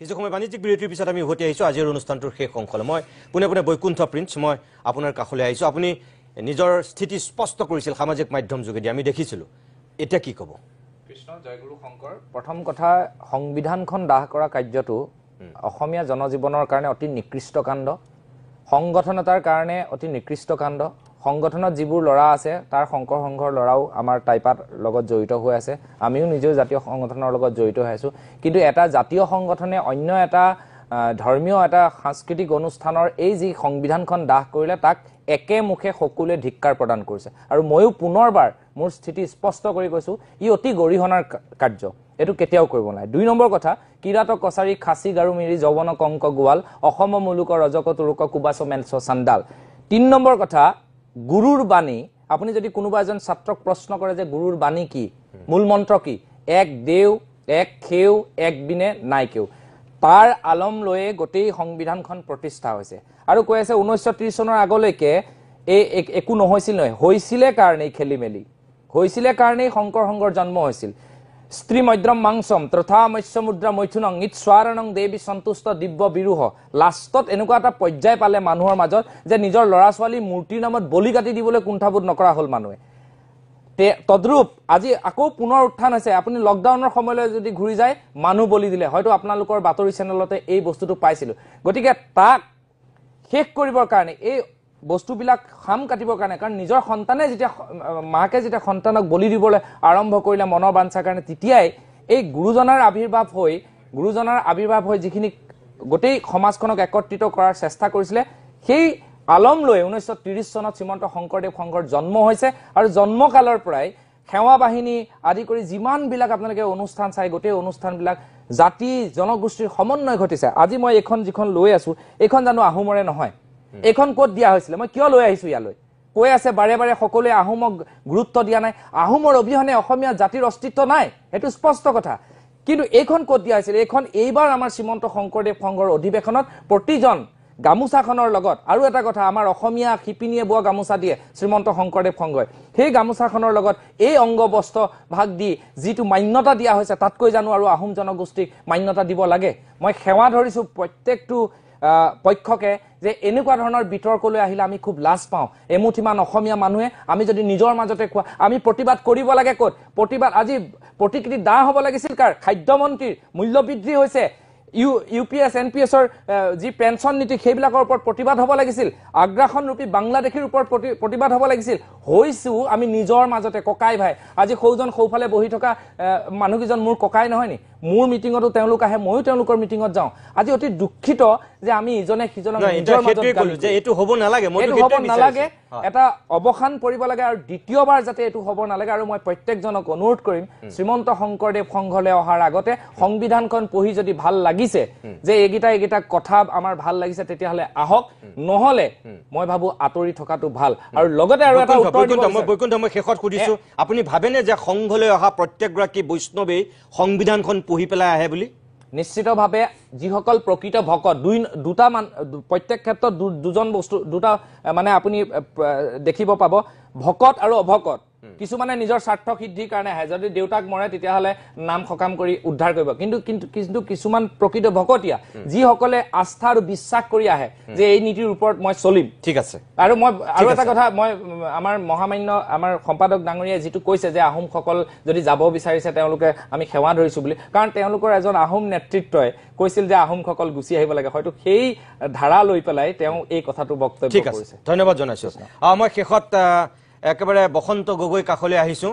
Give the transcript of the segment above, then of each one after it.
কিছু সময় বাণিজ্যিক বিৰতিৰ পিছত আমি উভতি আহিছোঁ আজিৰ অনুষ্ঠানটোৰ শেষ অংশলৈ মই পুনে পুনে বৈকুণ্ঠ প্ৰিন্স মই আপোনাৰ কাষলৈ আহিছোঁ আপুনি নিজৰ স্থিতি স্পষ্ট কৰিছিল সামাজিক মাধ্যম যোগেদি আমি দেখিছিলোঁ এটা কি ক'ব কৃষ্ণ জয়গুৰু শংকৰ প্ৰথম কথা সংবিধানখন দাহ কৰা কাৰ্যটো অসমীয়া জনজীৱনৰ কাৰণে অতি নিকৃষ্ট কাণ্ড সংগঠনতাৰ কাৰণে অতি নিকৃষ্ট কাণ্ড সংগঠনত যিবোৰ ল'ৰা আছে তাৰ শংকৰ সংঘৰ ল'ৰাও আমাৰ টাইপাত লগত জড়িত হৈ আছে আমিও নিজেও জাতীয় সংগঠনৰ লগত জড়িত হৈ আছো কিন্তু এটা জাতীয় সংগঠনে অন্য এটা ধৰ্মীয় এটা সাংস্কৃতিক অনুষ্ঠানৰ এই যি সংবিধানখন দাহ কৰিলে তাক একে মুখে সকলোৱে ধিক্কাৰ প্ৰদান কৰিছে আৰু ময়ো পুনৰবাৰ মোৰ স্থিতি স্পষ্ট কৰি কৈছো ই অতি গৰিহণাৰ কাৰ্য এটো কেতিয়াও কৰিব নাই দুই নম্বৰ কথা কিৰাতক কছাৰী খাসী গাৰু মিৰি যৌৱন কংক গোৱাল অসম মুলুক ৰজক তুৰুক কুবাস মেলছ চান্দাল তিন নম্বৰ কথা গুৰুৰ বাণী আপুনি যদি কোনোবা এজন ছাত্ৰক প্ৰশ্ন কৰে যে গুৰুৰ বাণী কি মূল মন্ত্ৰ কি এক দেও এক খেও এক বিনে নাই কেও তাৰ আলম লয়ে গোটেই সংবিধানখন প্ৰতিষ্ঠা হৈছে আৰু কৈ আছে 1930 চনৰ আগলৈকে এই একো নহৈছিল নহয় হৈছিলে কাৰণে খেলিমেলি হৈছিলে কাৰণে শংকৰ সংঘৰ জন্ম হৈছিল স্ত্ৰী মৈদ্ৰম মাংসম তথা মৎস্য মুদ্ৰা মৈথুনং নিৎস্বাৰণং দেৱী সন্তুষ্ট দিব্য বিৰুহ লাষ্টত এনেকুৱা এটা পৰ্যায় পালে মানুহৰ মাজত যে নিজৰ ল'ৰা ছোৱালী মূৰ্তিৰ নামত বলি কাটি দিবলৈ কুণ্ঠাবোধ নকৰা হ'ল মানুহে তদ্ৰুপ আজি আকৌ পুনৰ উত্থান হৈছে আপুনি লকডাউনৰ সময়লৈ যদি ঘূৰি যায় মানুহ বলি দিলে হয়তো আপোনালোকৰ বাতৰি চেনেলতে এই বস্তুটো পাইছিল গতিকে তাক শেষ কৰিবৰ কাৰণে এই বস্তুবিলাক খাম কাটিবৰ কাৰণে কাৰণ নিজৰ সন্তানে যেতিয়া মাকে যেতিয়া সন্তানক বলি দিবলৈ আৰম্ভ কৰিলে মনৰ বাঞ্ছাৰ কাৰণে তেতিয়াই এই গুৰুজনাৰ আবিৰ্ভাৱ হৈ যিখিনি গোটেই সমাজখনক একত্ৰিত কৰাৰ চেষ্টা কৰিছিলে সেই আলম লৈ 1930 চনত শ্ৰীমন্ত শংকৰদেৱ সংঘৰ জন্ম হৈছে আৰু জন্মকালৰ পৰাই সেৱা বাহিনী আদি কৰি যিমানবিলাক আপোনালোকে অনুষ্ঠান চাই গোটেই অনুষ্ঠানবিলাক জাতি জনগোষ্ঠীৰ সমন্বয় ঘটিছে আজি মই এখন যিখন লৈ আছো এইখন জানো আহোমৰে নহয় এখন ক'ত দিয়া হৈছিল মই কিয় লৈ আহিছো ইয়ালৈ কৈ আছে বাৰে বাৰে সকলোৱে আহোমক গুৰুত্ব দিয়া নাই আহোমৰ অবিহনে অসমীয়া জাতিৰ অস্তিত্ব নাই এটো স্পষ্ট কথা কিন্তু এইখন ক'ত দিয়া হৈছিল এইখন এইবাৰ আমাৰ শ্ৰীমন্ত শংকৰদেৱ সংঘৰ অধিৱেশনত প্ৰতিজন গামুছাখনৰ লগত আৰু এটা কথা আমাৰ অসমীয়া শিপিনীয়ে বোৱা গামুছা দিয়ে শ্ৰীমন্ত শংকৰদেৱ সংঘই সেই গামুছাখনৰ লগত এই অংগ বস্ত্ৰ ভাগ দি যিটো মান্যতা দিয়া হৈছে তাতকৈ জানো আৰু আহোম জনগোষ্ঠীক মান্যতা দিব লাগে মই সেৱা ধৰিছো প্ৰত্যেকটো পক্ষকে যে এনেকুৱা ধৰণৰ বিতৰ্কলৈ আহিলে আমি খুব লাজ পাওঁ এমুঠিমান অসমীয়া মানুহে আমি যদি নিজৰ মাজতে কোৱা আমি প্ৰতিবাদ কৰিব লাগে ক'ত প্ৰতিবাদ আজি প্ৰতিকৃতি দাহ হ'ব লাগিছিল কাৰ খাদ্য মন্ত্ৰীৰ মূল্য বৃদ্ধি হৈছে ইউপিএছ এনপিএছৰ যি পেঞ্চন নীতি সেইবিলাকৰ ওপৰত প্ৰতিবাদ হ'ব লাগিছিল আগ্ৰাসন ৰূপী বাংলাদেশীৰ ওপৰত প্ৰতিবাদ হ'ব লাগিছিল হৈছো আমি নিজৰ মাজতে ককাই ভাই আজি সৌজন সৌফালে বহি থকা মানুহকিজন মোৰ ককাই নহয় নি মোৰ মিটিঙতো তেওঁলোক আহে ময়ো তেওঁলোকৰ মিটিঙত যাওঁ আজি অতি দুখিত যে আমি ইজনে সিজনক নিজৰ মাজত যে এটো হ'ব নালাগে মই হ'ব নালাগে এটা অবখান পৰিব লাগে আৰু দ্বিতীয়বাৰ যাতে এটো হ'ব নালাগে আৰু মই প্ৰত্যেকজনক অনুৰোধ কৰিম শ্ৰীমন্ত শংকৰদেৱ সংঘলৈ অহাৰ আগতে সংবিধানখন পঢ়ি যদি ভাল লাগিছে যে এইগিটা কথা আমাৰ ভাল লাগিছে তেতিয়াহলে আহক নহলে মই ভাবো আতৰি থকাটো ভাল আৰু লগতে আৰু এটা বৈকুণ্ঠ মই শেষত সুধিছো আপুনি ভাবেনে যে সংঘলৈ অহা প্ৰত্যেকগৰাকী বৈষ্ণৱে সংবিধানখন পঢ়ি পেলাই আহে বুলি নিশ্চিতভাৱে যিসকল প্ৰকৃত ভকত দুটা প্ৰত্যেক ক্ষেত্ৰত দুজন বস্তু দুটা মানে আপুনি দেখিব পাব ভকত আৰু অভকত কিছুমানে নিজৰ স্বাৰ্থ সিদ্ধিৰ কাৰণে আহে যদি দেউতাক মৰে তেতিয়াহলে নাম সকাম কৰি উদ্ধাৰ কৰিব কিন্তু কিছুমান প্ৰকৃত ভকতীয়া যিসকলে আস্থা আৰু বিশ্বাস কৰি আহে যে এই নীতিৰ ওপৰত মই চলিম ঠিক আছে আৰু মই আৰু এটা কথা মই আমাৰ মহামান্য আমাৰ সম্পাদক ডাঙৰীয়াই যিটো কৈছে যে আহোমসকল যদি যাব বিচাৰিছে তেওঁলোকে আমি সেৱা ধৰিছো বুলি কাৰণ তেওঁলোকৰ এজন আহোম নেতৃত্বই কৈছিল যে আহোমসকল গুচি আহিব লাগে হয়তো সেই ধাৰা লৈ পেলাই তেওঁ এই কথাটো বক্তব্য কৰিছে ধন্যবাদ জনাইছো মই শেষত একেবাৰে বসন্ত গগৈ কাখলৈ আহিছো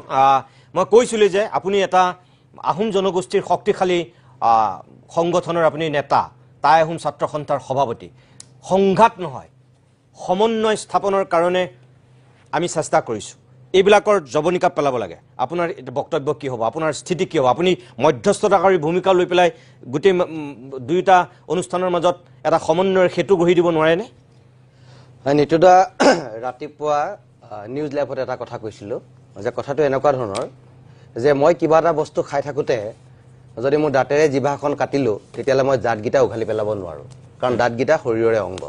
মই কৈছিলো যে আপুনি এটা আহোম জনগোষ্ঠীৰ শক্তিশালী সংগঠনৰ আপুনি নেতা তাই আহোম ছাত্ৰ সন্থাৰ সভাপতি সংঘাত নহয় সমন্বয় স্থাপনৰ কাৰণে আমি চেষ্টা কৰিছো এইবিলাকৰ জবনিকা পেলাব লাগে আপোনাৰ বক্তব্য কি হ'ব আপোনাৰ স্থিতি কি হ'ব আপুনি মধ্যস্থতাকাৰী ভূমিকা লৈ পেলাই গোটেই দুইটা অনুষ্ঠানৰ মাজত এটা সমন্বয়ৰ হেতু গঢ়ি দিব নোৱাৰেনে নিতুদা ৰাতিপুৱা নিউজ লাইভত এটা কথা কৈছিলো যে কথাটো এনেকুৱা ধৰণৰ যে মই কিবা এটা বস্তু খাই থাকোতে যদি মোৰ দাঁতেৰে জিভাখন কাটিলো তেতিয়ালে মই দাঁতগিটা উঘালি পেলাব নোৱাৰো কাৰণ দাঁতগিটা শৰীৰৰে অংগ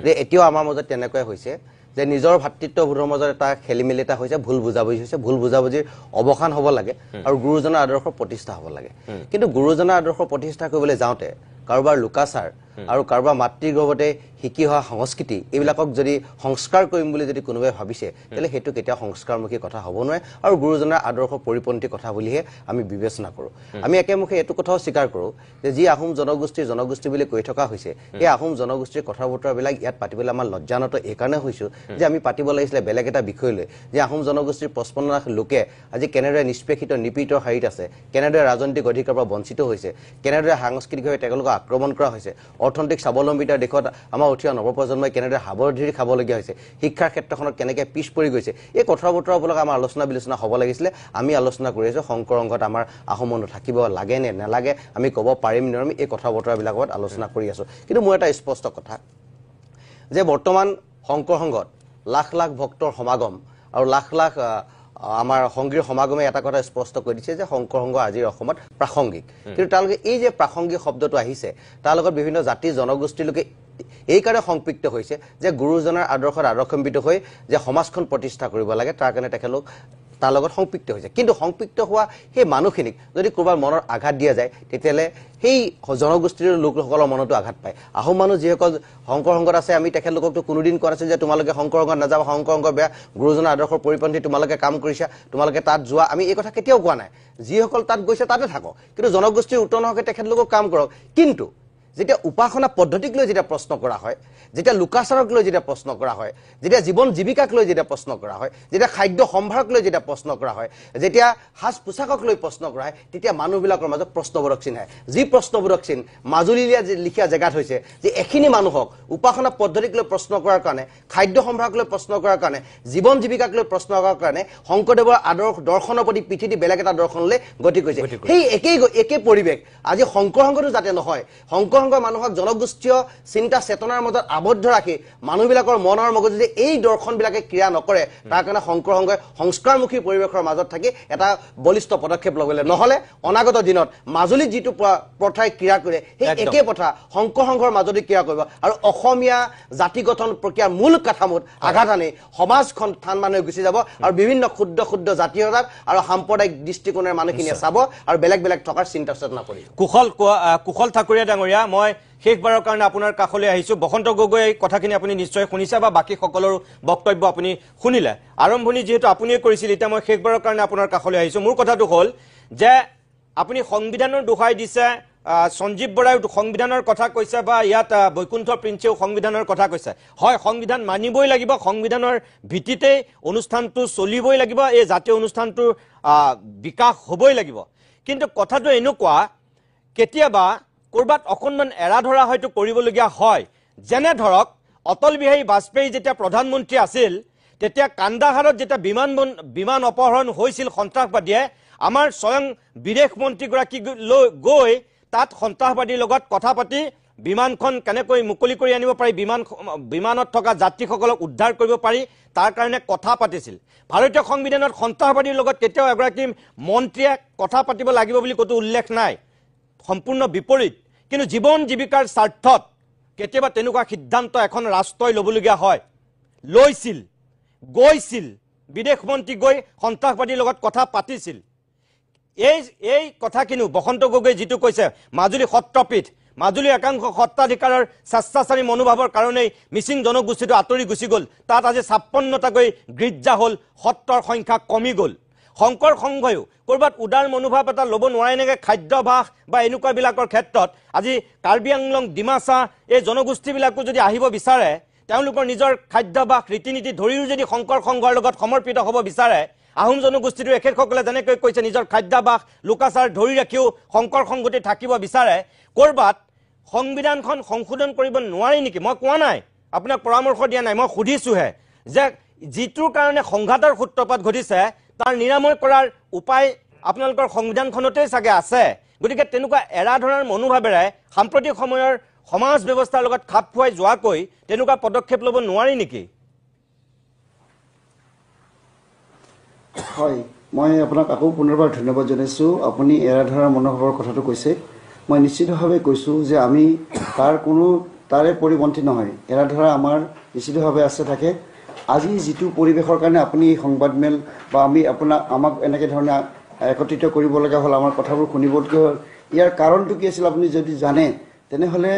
যে এতিয়াও আমাৰ মাজত তেনেকৈ হৈছে যে নিজৰ ভাতৃত্ববোধৰ মাজত এটা খেলিমেলি এটা হৈছে ভুল বুজাবুজি হৈছে ভুল বুজাবুজিৰ অৱসান হ'ব লাগে আৰু গুৰুজনাৰ আদৰ্শ প্ৰতিষ্ঠা হ'ব লাগে কিন্তু গুৰুজনাৰ আদৰ্শ প্ৰতিষ্ঠা কৰিবলৈ যাওঁতে কাৰোবাৰ লোকাচাৰ আৰু কাৰোবাৰ মাতৃৰ গৰ্ভতে শিকি অহা সংস্কৃতি এইবিলাকক যদি সংস্কাৰ কৰিম বুলি যদি কোনোবাই ভাবিছে তেতিয়াহ'লে সেইটো কেতিয়াও সংস্কাৰমুখী কথা হ'ব নোৱাৰে আৰু গুৰুজনাৰ আদৰ্শ পৰিপন্থী কথা বুলিহে আমি বিবেচনা কৰোঁ আমি একেমুখে এইটো কথাও স্বীকাৰ কৰোঁ যে যি আহোম জনগোষ্ঠী বুলি কৈ থকা হৈছে এই আহোম জনগোষ্ঠীৰ কথা বতৰাবিলাক ইয়াত পাতিবলৈ আমাৰ লজ্জানত এইকাৰণে হৈছোঁ যে আমি পাতিব লাগিছিলে বেলেগ এটা বিষয় লৈ যে আহোম জনগোষ্ঠীৰ 55 লাখ লোকে আজি কেনেদৰে নিষ্পেষিত নিপীড়িতৰ শাৰীত আছে কেনেদৰে ৰাজনৈতিক অধিকাৰৰ পৰা বঞ্চিত হৈছে কেনেদৰে সাংস্কৃতিকভাৱে তেওঁলোকক আক্ৰমণ কৰা হৈছে অৰ্থনৈতিক স্বাৱলম্বিতাৰ দিশত আমাৰ উঠি অহা নৱপ্ৰজন্মই কেনেদৰে হাবৰধীৰি খাবলগীয়া হৈছে শিক্ষাৰ ক্ষেত্ৰখনত কেনেকৈ পিছ পৰি গৈছে এই কথা বতৰাবিলাক আমাৰ আলোচনা বিলোচনা হ'ব লাগিছিলে আমি আলোচনা কৰি আছোঁ শংকৰ সংঘত আমাৰ আহোম মানুহ থাকিব লাগে নে নালাগে আমি ক'ব পাৰিম নোৱাৰিম এই কথা বতৰাবিলাকত আলোচনা কৰি আছোঁ কিন্তু মোৰ এটা স্পষ্ট কথা যে বৰ্তমান শংকৰ সংঘত লাখ লাখ ভক্তৰ সমাগম আৰু লাখ লাখ আমাৰ সংগীৰ সমাগমে এটা কথা স্পষ্ট কৰি দিছে যে শংকৰ সংঘ আজিৰ অসমত প্ৰাসংগিক কিন্তু তেওঁলোকে এই যে প্ৰাসংগিক শব্দটো আহিছে তাৰ লগত বিভিন্ন জাতি জনগোষ্ঠীৰ লোকে এই কাৰণে সংপৃক্ত হৈছে যে গুৰুজনাৰ আদৰ্শত আদৰ্শম্বিত হৈ যে সমাজখন প্ৰতিষ্ঠা কৰিব লাগে তাৰ কাৰণে তেখেতলোক তাৰ লগত সংপৃক্ত হৈছে কিন্তু সংপৃক্ত হোৱা সেই মানুহখিনিক যদি ক'ৰবাৰ মনৰ আঘাত দিয়া যায় তেতিয়াহ'লে সেই জনগোষ্ঠীৰ লোকসকলৰ মনতো আঘাত পায় আহোম মানুহ যিসকল শংকৰ সংঘত আছে আমি তেখেতলোককতো কোনোদিন কোৱা নাছিল যে তোমালোকে শংকৰ সংঘত নাযাবা শংকৰ সংঘ বেয়া গুৰুজনাৰ আদৰ্শৰ পৰিপন্থী তোমালোকে কাম কৰিছা তোমালোকে তাত যোৱা আমি এই কথা কেতিয়াও কোৱা নাই যিসকল তাত গৈছে তাতে থাকক কিন্তু জনগোষ্ঠীৰ উত্তৰ নহকে তেখেতলোকক কাম কৰক কিন্তু যেতিয়া উপাসনা পদ্ধতিক লৈ যেতিয়া প্ৰশ্ন কৰা হয় যেতিয়া লোকাচাৰক লৈ যেতিয়া প্ৰশ্ন কৰা হয় যেতিয়া জীৱন জীৱিকাক লৈ যেতিয়া প্ৰশ্ন কৰা হয় যেতিয়া খাদ্য সম্ভাৰক লৈ যেতিয়া প্ৰশ্ন কৰা হয় যেতিয়া সাজ পোছাকক লৈ প্ৰশ্ন কৰা হয় তেতিয়া মানুহবিলাকৰ মাজত প্ৰশ্নবোধক চিন আহে যি প্ৰশ্নবোধক চিন মাজুলীয়া লিখীয়া জেগাত হৈছে যে এখিনি মানুহক উপাসনা পদ্ধতিক লৈ প্ৰশ্ন কৰাৰ কাৰণে খাদ্য সম্ভাৰক লৈ প্ৰশ্ন কৰাৰ কাৰণে জীৱন জীৱিকাক লৈ প্ৰশ্ন কৰাৰ কাৰণে শংকৰদেৱৰ আদৰ্শ দৰ্শনৰ প্ৰতি পৃথিৱী বেলেগ এটা দৰ্শনলৈ গতি কৰিছে সেই একেই পৰিৱেশ আজি শংকৰ সংঘতো যাতে নহয় শংকৰ সংঘৰ মানুহক জনগোষ্ঠীয় চিন্তা চেতনাৰ মাজত আবদ্ধ ৰাখি মানুহবিলাকৰ মনৰ মগজু যদি এই দৰ্শনবিলাকে ক্ৰিয়া নকৰে তাৰ কাৰণে শংকৰ সংঘই সংস্কাৰমুখী পৰিৱেশৰ মাজত থাকি এটা বলিষ্ঠ পদক্ষেপ ল'বলৈ নহ'লে অনাগত দিনত মাজুলীত যিটো প্ৰথাই ক্ৰিয়া কৰে সেই একে প্ৰথা শংকৰ সংঘৰ মাজতে ক্ৰিয়া কৰিব আৰু অসমীয়া জাতি গঠন প্ৰক্ৰিয়াৰ মূল কাঠামোত আঘাত আনি সমাজখন থান মানুহে গুচি যাব আৰু বিভিন্ন ক্ষুদ্ৰ ক্ষুদ্ৰ জাতীয়তাক আৰু সাম্প্ৰদায়িক দৃষ্টিকোণেৰে মানুহখিনিয়ে চাব আৰু বেলেগ বেলেগ থকাৰ চিন্তা চেতনা কৰিব কুশল ঠাকুৰীয়া ডাঙৰীয়া মই শেষবাৰৰ কাৰণে আপোনাৰ কাষলৈ আহিছোঁ বসন্ত গগৈ কথাখিনি আপুনি নিশ্চয় শুনিছে বা বাকী সকলৰ বক্তব্য আপুনি শুনিলে আৰম্ভণি যিহেতু আপুনিয়ে কৰিছিল এতিয়া মই শেষবাৰৰ কাৰণে আপোনাৰ কাষলৈ আহিছোঁ মোৰ কথাটো হ'ল যে আপুনি সংবিধানৰ দোহাই দিছে সঞ্জীৱ বৰাই সংবিধানৰ কথা কৈছে বা ইয়াত বৈকুণ্ঠ প্ৰিন্সেও সংবিধানৰ কথা কৈছে হয় সংবিধান মানিবই লাগিব সংবিধানৰ ভিত্তিতে অনুষ্ঠানটো চলিবই লাগিব এই জাতীয় অনুষ্ঠানটোৰ বিকাশ হ'বই লাগিব কিন্তু কথাটো এনেকুৱা কেতিয়াবা কৰবাত অকণমান এৰা ধৰা হয়তো কৰিবলগীয়া হয় যেনে ধৰক অটল বিহাৰী বাজপেয়ী যেতিয়া প্ৰধানমন্ত্ৰী আছিল তেতিয়া কান্দাহাৰত যেতিয়া বিমান অপহৰণ হৈছিল সন্ত্ৰাসবাদীয়ে আমাৰ স্বয়ং বিদেশ মন্ত্ৰীগৰাকী গৈ তাত সন্ত্ৰাসবাদীৰ লগত কথা পাতি বিমানখন কেনেকৈ মুকলি কৰি আনিব পাৰি বিমানত থকা যাত্ৰীসকলক উদ্ধাৰ কৰিব পাৰি তাৰ কাৰণে কথা পাতিছিল ভাৰতীয় সংবিধানত সন্ত্ৰাসবাদীৰ লগত কেতিয়াও এগৰাকী মন্ত্ৰীয়ে কথা পাতিব লাগিব বুলি ক'তো উল্লেখ নাই সম্পূৰ্ণ বিপৰীত কিন্তু জীৱন জীৱিকাৰ স্বাৰ্থত কেতিয়াবা তেনেকুৱা সিদ্ধান্ত এখন ৰাষ্ট্ৰই ল'বলগীয়া হয় লৈছিল গৈছিল বিদেশ মন্ত্ৰী গৈ সন্ত্ৰাসবাদীৰ লগত কথা পাতিছিল এই কথাখিনি বসন্ত গগৈ যিটো কৈছে মাজুলী সত্ৰপীঠ মাজুলীৰ একাংশ সত্ৰাধিকাৰৰ স্বেচ্ছাচাৰী মনোভাৱৰ কাৰণেই মিচিং জনগোষ্ঠীটো আঁতৰি গুচি গ'ল তাত আজি 56টাকৈ গীৰ্জা হ'ল সত্ৰৰ সংখ্যা কমি গ'ল শংকৰ সংঘয়ো কৰবাত উদাৰ মনোভাৱ এটা ল'ব নোৱাৰে নেকি খাদ্যভাস বা এনেকুৱাবিলাকৰ ক্ষেত্ৰত আজি কাৰ্বি আংলং ডিমাচা এই জনগোষ্ঠীবিলাকো যদি আহিব বিচাৰে তেওঁলোকৰ নিজৰ খাদ্যভাস ৰীতি নীতি ধৰিও যদি শংকৰ সংঘৰ লগত সমৰ্পিত হ'ব বিচাৰে আহোম জনগোষ্ঠীটোৰ এখেতসকলে যেনেকৈ কৈছে নিজৰ খাদ্যাভাস লোকাচাৰ ধৰি ৰাখিও শংকৰ সংগতি থাকিব বিচাৰে কৰবাত সংবিধানখন সংশোধন কৰিব নোৱাৰি নেকি মই কোৱা নাই আপোনাক পৰামৰ্শ দিয়া নাই মই সুধিছোহে যে যিটোৰ কাৰণে সংঘাতৰ সূত্ৰপাত ঘটিছে তাৰ নিৰাময় কৰাৰ উপায় আপোনালোকৰ সংবিধানখনতেই চাগে আছে গতিকে তেনেকুৱা এৰা ধৰাৰ মনোভাৱেৰে সাম্প্ৰতিক সময়ৰ সমাজ ব্যৱস্থাৰ লগত খাপ খুৱাই যোৱাকৈ তেনেকুৱা পদক্ষেপ ল'ব নোৱাৰি নেকি হয় মই আপোনাক আকৌ পুনৰবাৰ ধন্যবাদ জনাইছোঁ আপুনি এৰা ধৰাৰ মনোভাৱৰ কথাটো কৈছে মই নিশ্চিতভাৱে কৈছোঁ যে আমি তাৰে পৰিপন্থী নহয় এৰা ধৰা আমাৰ নিশ্চিতভাৱে আছে থাকে আজি যিটো পৰিৱেশৰ কাৰণে আপুনি সংবাদমেল বা আমি আমাক এনেকৈ ধৰণে একত্ৰিত কৰিব লগা হ'ল আমাৰ কথাবোৰ শুনিবলগীয়া হ'ল ইয়াৰ কাৰণটো কি আছিল আপুনি যদি জানে তেনেহ'লে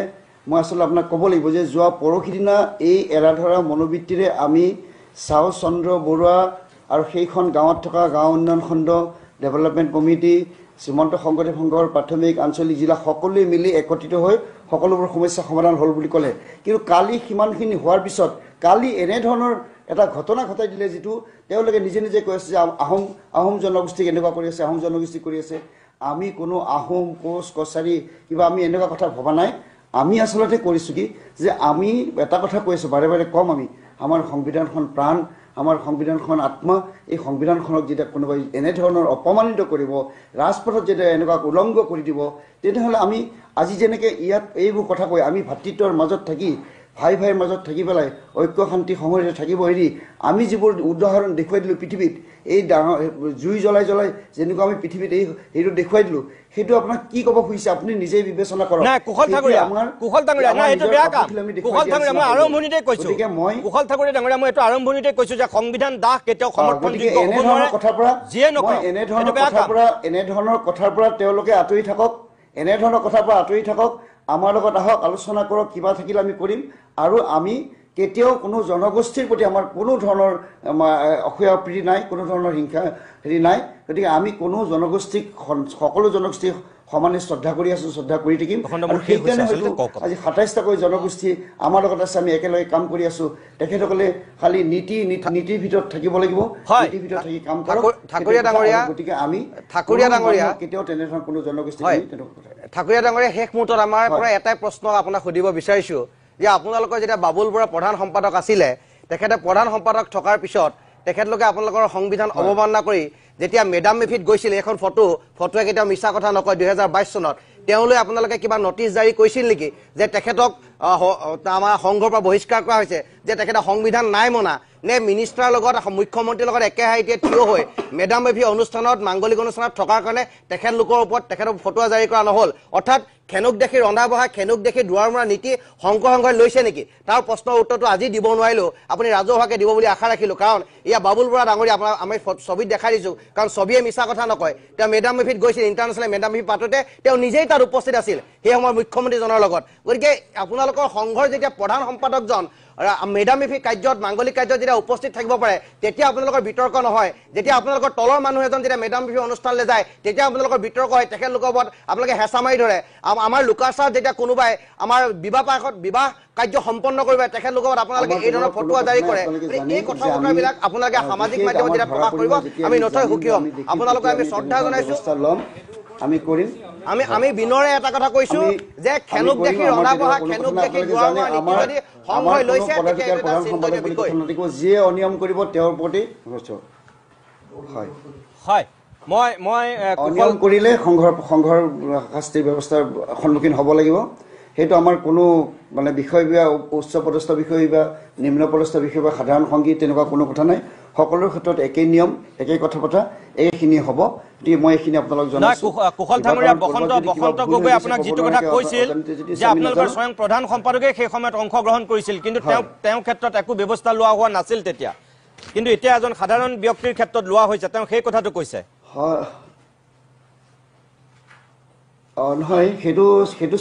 মই আচলতে আপোনাক ক'ব লাগিব যে যোৱা পৰহি দিনা এই এৰাধৰা মনোবৃত্তিৰে আমি চাও চন্দ্ৰ বৰুৱা আৰু সেইখন গাঁৱত থকা গাঁও উন্নয়ন খণ্ড ডেভেলপমেণ্ট কমিটি শ্ৰীমন্ত শংকৰদেৱ সংঘৰ প্ৰাথমিক আঞ্চলিক জিলা সকলোৱে মিলি একত্ৰিত হৈ সকলোবোৰ সমস্যা সমাধান হ'ল বুলি ক'লে কিন্তু কালি সিমানখিনি হোৱাৰ পিছত কালি এনেধৰণৰ এটা ঘটনা ঘটাই দিলে যিটো তেওঁলোকে নিজে নিজে কৈ আছে যে আহোম জনগোষ্ঠীক এনেকুৱা কৰি আছে আহোম জনগোষ্ঠী কৰি আছে আমি কোনো আহোম কোচ কছাৰী কিবা আমি এনেকুৱা কথা ভবা নাই আমি আচলতে কৰিছোঁ কি যে আমি এটা কথা কৈ আছোঁ বাৰে বাৰে কম আমি আমাৰ সংবিধানখন প্ৰাণ আমাৰ সংবিধানখন আত্মা এই সংবিধানখনক যেতিয়া কোনোবাই এনেধৰণৰ অপমানিত কৰিব ৰাজপথত যেতিয়া এনেকুৱা উলংঘ কৰি দিব তেনেহ'লে আমি আজি যেনেকৈ ইয়াত এইবোৰ কথা কৈ আমি ভাতৃত্বৰ মাজত থাকি ভাই ভাইৰ মাজত থাকি পেলাই ঐক্য শান্তি সংহতিৰে থাকিব এৰি আমি যিবোৰ উদাহৰণ দেখুৱাই দিলোঁ পৃথিৱীত এই ডাঙৰ জুই জ্বলাই যেনেকুৱা আমি পৃথিৱীত এইটো দেখুৱাই দিলোঁ সেইটো আপোনাক কি ক'ব খুজিছে আপুনি নিজেই বিবেচনা কৰক কুশল ঠাকুৰীয়া মই আৰম্ভণিতে কৈছোঁ মই এইটো আৰম্ভণিতে কৈছোঁ যে সংবিধান দাস কেতিয়াও সমৰ্থন এনেধৰণৰ কথাৰ পৰা তেওঁলোকে আঁতৰি থাকক আমাৰ লগত আহক আলোচনা কৰক কিবা থাকিলে আমি কৰিম আৰু আমি কেতিয়াও কোনো জনগোষ্ঠীৰ প্ৰতি আমাৰ কোনো ধৰণৰ অসূয়া প্ৰীতি নাই কোনো ধৰণৰ হিংসা হেৰি নাই গতিকে আমি কোনো জনগোষ্ঠীক সকলো জনগোষ্ঠীক সমানে শ্ৰদ্ধা কৰি আছোঁ শ্ৰদ্ধা কৰি থাকিম আৰু সেইকাৰণে হয়তো আজি ২৭টাকৈ জনগোষ্ঠী আমাৰ লগত আছে আমি একেলগে কাম কৰি আছোঁ তেখেতসকলে খালি নীতিৰ ভিতৰত থাকিব লাগিব নীতিৰ ভিতৰত থাকি কাম কৰক গতিকে আমি কেতিয়াও তেনেধৰণৰ কোনো জনগোষ্ঠী ঠাকুৰীয়া ডাঙৰীয়া শেষ মুহূৰ্তত আমাৰ পৰা এটাই প্ৰশ্ন আপোনাক সুধিব বিচাৰিছোঁ যে আপোনালোকৰ যেতিয়া বাবুল বৰা প্ৰধান সম্পাদক আছিলে তেখেতে প্ৰধান সম্পাদক থকাৰ পিছত তেখেতলোকে আপোনালোকৰ সংবিধান অৱমাননা কৰি যেতিয়া মেডাম মেফিত গৈছিল এখন ফটোৱে কেতিয়াও মিছা কথা নকয় ২০২২ চনত তেওঁলৈ আপোনালোকে কিবা নটিচ জাৰি কৰিছিল নেকি যে তেখেতক আমাৰ সংঘৰ পৰা বহিষ্কাৰ কৰা হৈছে যে তেখেতে সংবিধান নাই মনা নে মিনিষ্টাৰৰ লগত মুখ্যমন্ত্ৰীৰ লগত একেহাৰিতে থিয় হৈ মেডাম মেফি অনুষ্ঠানত মাংগলিক অনুষ্ঠানত থকাৰ কাৰণে তেখেতলোকৰ ওপৰত তেখেতক ফটোৱা জাৰি কৰা নহ'ল অৰ্থাৎ খেনুক দেখি ৰন্ধা বঢ়া খেনুক দেখি দুৱাৰ মৰা নীতি সংঘই লৈছে নেকি তাৰ প্ৰশ্নৰ উত্তৰটো আজি দিব নোৱাৰিলেও আপুনি ৰাজহুৱাকৈ দিব বুলি আশা ৰাখিলোঁ কাৰণ এয়া বাবুল বৰা ডাঙৰীয়া আমি ছবিত দেখাই দিছোঁ কাৰণ ছবিয়ে মিছা কথা নকয় তেওঁ মেডাম মেফিত গৈছিল ইণ্টাৰনেশ্যনেল মেডাম মেফি পাতোঁতে তেওঁ নিজেই তাত উপস্থিত আছিল সেই সময়ৰ মুখ্যমন্ত্ৰীজনৰ লগত গতিকে আপোনালোকৰ সংঘৰ যেতিয়া প্ৰধান সম্পাদকজন মেডাম মেফি কাৰ্যত মাংগলিক কাৰ্যত যেতিয়া উপস্থিত থাকিব পাৰে তেতিয়া আপোনালোকৰ বিতৰ্ক নহয় যেতিয়া আপোনালোকৰ তলৰ মানুহ এজন যেতিয়া মেডাম মেফি অনুষ্ঠানলৈ যায় তেতিয়া আপোনালোকৰ বিতৰ্ক হয় তেখেতলোকৰ ওপৰত আপোনালোকে হেঁচা মাৰি ধৰে আমাৰ লোকাচাৰত যেতিয়া কোনোবাই আমাৰ বিবাহ কাৰ্য সম্পন্ন কৰিব তেখেতলোকৰ আপোনালোকে এই ধৰণৰ ফটোৱা জাৰি কৰে এই কথা বতৰাবিলাক আপোনালোকে সামাজিক মাধ্যমত যেতিয়া প্ৰকাশ কৰিব আমি নথৈ সুখী হ'ম আপোনালোকে আমি শ্ৰদ্ধা জনাইছোঁ আমি কৰিম আমি বিনৰে এটা কথা কৈছোঁ যে খেনুক দেখি ৰন্ধা বঢ়া খেনুক দেখি দুৱাৰ মৰা নীতি যদি সংঘই লৈছে যিয়ে অনিয়ম কৰিব তেওঁৰ প্ৰতি হয় মই অনিয়ম কৰিলে সংঘৰ শাস্তিৰ ব্যৱস্থাৰ সন্মুখীন হ'ব লাগিব সেইটো আমাৰ কোনো মানে বিষয় বা উচ্চ পদস্থ বিষয় বা নিম্ন পদস্থ বিষয় বা সাধাৰণ সংগী তেনেকুৱা কোনো কথা নাই সকলোৰ ক্ষেত্ৰত একেই নিয়ম একেই কথা পতা এইখিনি হ'ব গতিকে মই এইখিনি আপোনালোক জনাইছোঁ কুশল ঠাকুৰীয়া বসন্ত গগৈ আপোনাক যিটো কথা কৈছিল যে আপোনালোকৰ স্বয়ং প্ৰধান সম্পাদকে সেই সময়ত অংশগ্ৰহণ কৰিছিল কিন্তু তেওঁৰ ক্ষেত্ৰত একো ব্যৱস্থা লোৱা হোৱা নাছিল তেতিয়া কিন্তু এতিয়া এজন সাধাৰণ ব্যক্তিৰ ক্ষেত্ৰত লোৱা হৈছে তেওঁ সেই কথাটো কৈছে নহয় সেইটো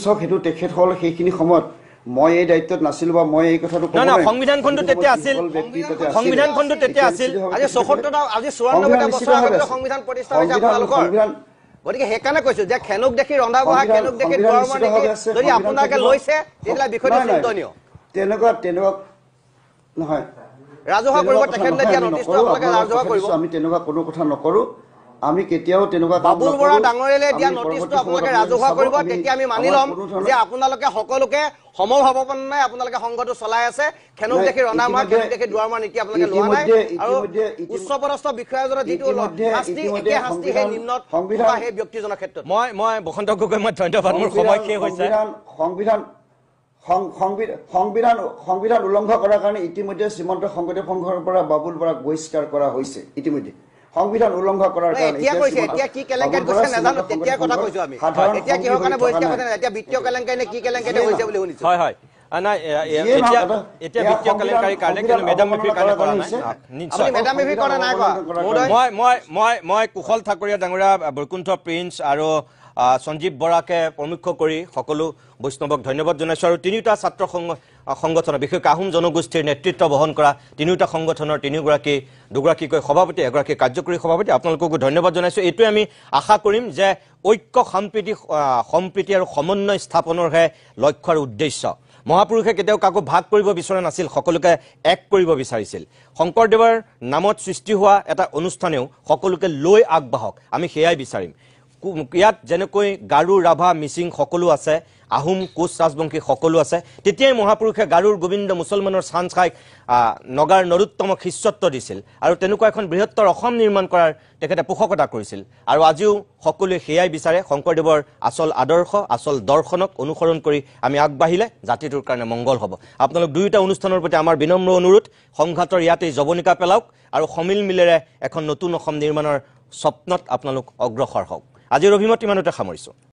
চাওক সেইটো তেখেতসকল সেইখিনি সময়ত মই এই দায়িত্বত নাছিলোঁ বা মই এই কথাটো সংবিধানখনটো তেতিয়া আছিল আজি ৭৪টা আজি ৯৪টা বছৰ আগতে সংবিধান প্ৰতিষ্ঠা হৈছে আপোনালোকৰ গতিকে সেইকাৰণে কৈছোঁ যে খেনুক দেখি ৰন্ধা বঢ়া খেনুক দেখি দুৱাৰ মৰা নীতি যদি আপোনালোকে লৈছে তেতিয়াহ'লে বিষয়টো চিন্তনীয় তেনেকুৱা নহয় ৰাজহুৱা কৰিব তেখেতলৈ দিয়া নটিচটো আপোনালোকে ৰাজহুৱা কৰিব আমি তেনেকুৱা কোনো কথা নকৰোঁ আমি কেতিয়াও তেনেকুৱা বাবুল বৰা ডাঙৰীয়ালৈ দিয়া নটিচটো আপোনালোকে ৰাজহুৱা কৰিব তেতিয়া আমি মানি ল'ম যে আপোনালোকে সকলোকে সমভাৱাপন্ন নাই আপোনালোকে সংঘটো চলাই আছে খেনুক দেখি ৰন্ধা বঢ়া খেনুক দেখি দুৱাৰ মৰা নীতি আপোনালোকে লোৱা নাই আৰু উচ্চপদস্থ বিষয়াজনৰ যিটো শাস্তি একে শাস্তি সেই নিম্নত সেই ব্যক্তিজনৰ ক্ষেত্ৰত মই বসন্ত গগৈ মই ধন্যবাদ মোৰ সময় শেষ হৈছে সংবিধান উলংঘন কৰাৰ কাৰণে ইতিমধ্যে শ্ৰীমন্ত শংকৰদেৱ সংঘৰ পৰা বাবুল বৰাক বহিষ্কাৰ কৰা হৈছে ইতিমধ্যে সংবিধান উলংঘন কৰাৰ কাৰণে এতিয়া কি কেলেংকাৰী গৈছে নাজানো তেতিয়া কথা কৈছোঁ আমি এতিয়া কিহৰ কাৰণে বহিষ্কাৰ কৰিছে এতিয়া বিত্তীয় কেলেংকাৰী নে কি কেলেংকাৰী হৈছে বুলি শুনিছোঁ হয় নাই এতিয়া বিত্তীয় কেলেংকাৰীৰ কাৰণে কিন্তু মেডাম মেফিৰ কাৰণে কৰা নাই নিশ্চয় মেডাম মেফিৰ কাৰণে নাই কৰা মই কুশল ঠাকুৰীয়া ডাঙৰীয়া বৈকুণ্ঠ প্ৰিন্স আৰু সঞ্জীৱ বৰাকে প্ৰমুখ্য কৰি সকলো বৈষ্ণৱক ধন্যবাদ জনাইছোঁ আৰু তিনিওটা ছাত্ৰ সংগঠনৰ বিশেষকৈ আহোম জনগোষ্ঠীৰ নেতৃত্ব বহন কৰা তিনিওটা সংগঠনৰ দুগৰাকীকৈ সভাপতি এগৰাকী কাৰ্যকৰী সভাপতি আপোনালোককো ধন্যবাদ জনাইছোঁ এইটোৱে আমি আশা কৰিম যে ঐক্য সম্প্ৰীতি আৰু সমন্বয় স্থাপনৰহে লক্ষ্য আৰু উদ্দেশ্য মহাপুৰুষে কেতিয়াও কাকো ভাগ কৰিব বিচৰা নাছিল সকলোকে এক কৰিব বিচাৰিছিল শংকৰদেৱৰ নামত সৃষ্টি হোৱা এটা অনুষ্ঠানেও সকলোকে লৈ আগবাঢ়ক আমি সেয়াই বিচাৰিম ইয়াত যেনেকৈ গাৰো ৰাভা মিচিং সকলো আছে আহোম কোচ ৰাজবংশী সকলো আছে তেতিয়াই মহাপুৰুষে গাৰুৰ গোবিন্দ মুছলমানৰ চাঞ্চখাইক নগাৰ নৰোত্তমক শিষ্যত্ব দিছিল আৰু তেনেকুৱা এখন বৃহত্তৰ অসম নিৰ্মাণ কৰাৰ তেখেতে পোষকতা কৰিছিল আৰু আজিও সকলোৱে সেয়াই বিচাৰে শংকৰদেৱৰ আচল আদৰ্শ আচল দৰ্শনক অনুসৰণ কৰি আমি আগবাঢ়িলে জাতিটোৰ কাৰণে মংগল হ'ব আপোনালোক দুয়োটা অনুষ্ঠানৰ প্ৰতি আমাৰ বিনম্ৰ অনুৰোধ সংঘাতৰ ইয়াতেই জবনিকা পেলাওক আৰু সমিল মিলেৰে এখন নতুন অসম নিৰ্মাণৰ স্বপ্নত আপোনালোক অগ্ৰসৰ হওক আজিৰ অভিমত ইমানতে সামৰিছোঁ